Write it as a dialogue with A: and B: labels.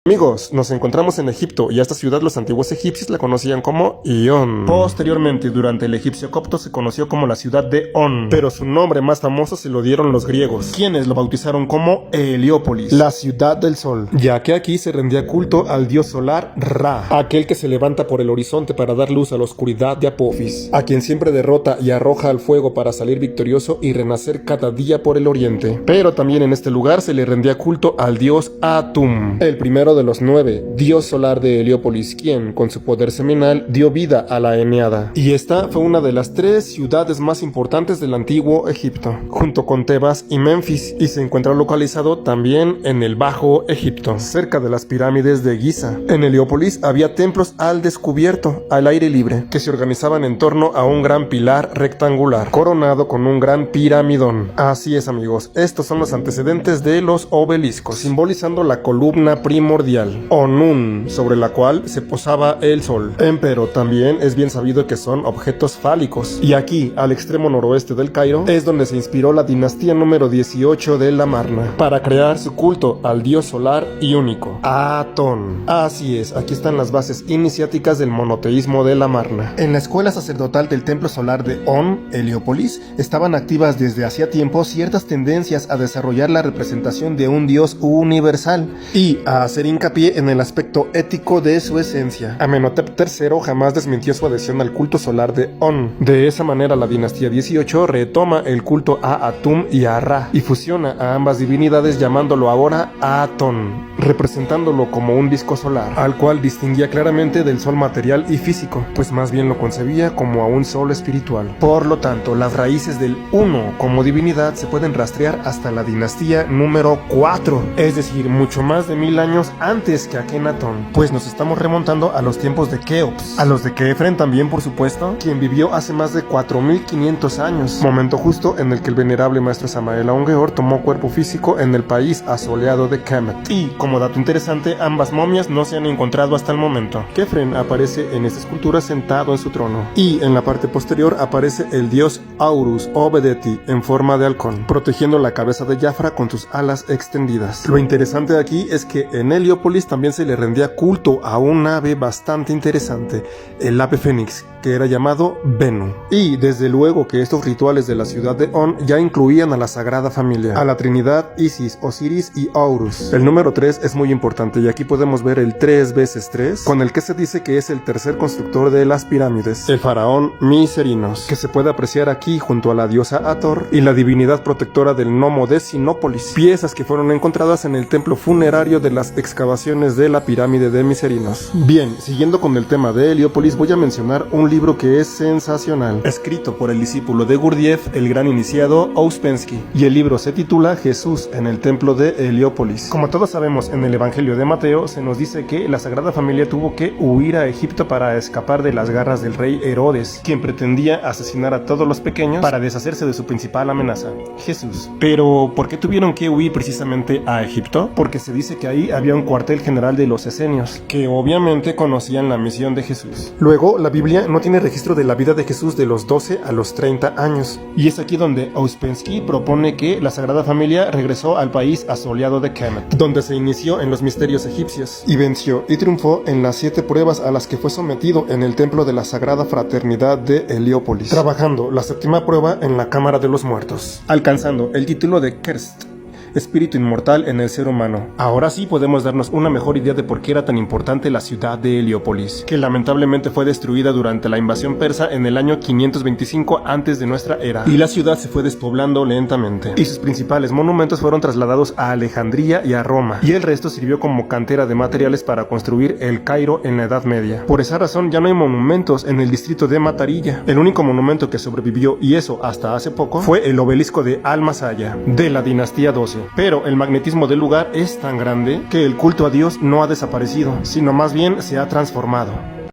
A: Amigos, nos encontramos en Egipto y a esta ciudad los antiguos egipcios la conocían como Ion. Posteriormente, durante el egipcio copto se conoció como la ciudad de On, pero su nombre más famoso se lo dieron los griegos, quienes lo bautizaron como Heliópolis, la ciudad del sol, ya que aquí se rendía culto al dios solar Ra, aquel que se levanta por el horizonte para dar luz a la oscuridad de Apophis, a quien siempre derrota y arroja al fuego para salir victorioso y renacer cada día por el oriente. Pero también en este lugar se le rendía culto al dios Atum, el primero de los 9, dios solar de Heliópolis, quien, con su poder seminal, dio vida a la Eneada. Y esta fue una de las 3 ciudades más importantes del antiguo Egipto, junto con Tebas y Menfis, y se encuentra localizado también en el Bajo Egipto, cerca de las pirámides de Giza. En Heliópolis había templos al descubierto, al aire libre, que se organizaban en torno a un gran pilar rectangular, coronado con un gran piramidón. Así es, amigos, estos son los antecedentes de los obeliscos, simbolizando la columna primordial, o Nun, sobre la cual se posaba el sol. Empero también es bien sabido que son objetos fálicos. Y aquí, al extremo noroeste del Cairo, es donde se inspiró la dinastía número 18 de Lamarna, para crear su culto al dios solar y único, Atón. Así es, aquí están las bases iniciáticas del monoteísmo de Lamarna. En la escuela sacerdotal del templo solar de On, Heliópolis, estaban activas desde hacía tiempo ciertas tendencias a desarrollar la representación de un dios universal y a hacer hincapié en el aspecto ético de su esencia. Amenhotep III jamás desmintió su adhesión al culto solar de On. De esa manera, la dinastía 18 retoma el culto a Atum y a Ra y fusiona a ambas divinidades llamándolo ahora Atón, representándolo como un disco solar, al cual distinguía claramente del sol material y físico, pues más bien lo concebía como a un sol espiritual. Por lo tanto, las raíces del Uno como divinidad se pueden rastrear hasta la dinastía número 4, es decir, mucho más de 1000 años antes que Akenatón, pues nos estamos remontando a los tiempos de Keops, a los de Kefren también, por supuesto, quien vivió hace más de 4500 años, momento justo en el que el venerable maestro Samael Aungeor tomó cuerpo físico en el país asoleado de Kemet. Y como dato interesante, ambas momias no se han encontrado hasta el momento. Kefren aparece en esta escultura sentado en su trono, y en la parte posterior aparece el dios Aurus o Bedeti en forma de halcón, protegiendo la cabeza de Jafra con sus alas extendidas. Lo interesante de aquí es que en Heliópolis también se le rendía culto a un ave bastante interesante, el ave fénix, que era llamado Benu. Y desde luego que estos rituales de la ciudad de On ya incluían a la Sagrada Familia, a la Trinidad Isis, Osiris y Horus. El número 3 es muy importante y aquí podemos ver el 3 veces 3, con el que se dice que es el tercer constructor de las pirámides, el faraón Miserinos, que se puede apreciar aquí junto a la diosa Hathor y la divinidad protectora del Nomo de Sinópolis, piezas que fueron encontradas en el templo funerario de las excavaciones de la pirámide de Miserinos. Bien, siguiendo con el tema de Heliópolis, voy a mencionar un libro que es sensacional, escrito por el discípulo de Gurdjieff, el gran iniciado Ouspensky, y el libro se titula Jesús en el templo de Heliópolis. Como todos sabemos, en el Evangelio de Mateo se nos dice que la Sagrada Familia tuvo que huir a Egipto para escapar de las garras del rey Herodes, quien pretendía asesinar a todos los pequeños para deshacerse de su principal amenaza, Jesús. Pero, ¿por qué tuvieron que huir precisamente a Egipto? Porque se dice que ahí había un cuartel general de los esenios, que obviamente conocían la misión de Jesús. Luego, la Biblia no tiene registro de la vida de Jesús de los 12 a los 30 años, y es aquí donde Ouspensky propone que la Sagrada Familia regresó al país asoleado de Kemet, donde se inició en los misterios egipcios, y venció y triunfó en las 7 pruebas a las que fue sometido en el templo de la Sagrada Fraternidad de Heliópolis, trabajando la 7ª prueba en la Cámara de los Muertos, alcanzando el título de Kerst, espíritu inmortal en el ser humano. Ahora sí podemos darnos una mejor idea de por qué era tan importante la ciudad de Heliópolis, que lamentablemente fue destruida durante la invasión persa en el año 525 antes de nuestra era, y la ciudad se fue despoblando lentamente, y sus principales monumentos fueron trasladados a Alejandría y a Roma, y el resto sirvió como cantera de materiales para construir el Cairo en la Edad Media. Por esa razón ya no hay monumentos en el distrito de Matarilla. El único monumento que sobrevivió, y eso hasta hace poco, fue el obelisco de Al-Masaya, de la dinastía 12. Pero el magnetismo del lugar es tan grande que el culto a Dios no ha desaparecido, sino más bien se ha transformado.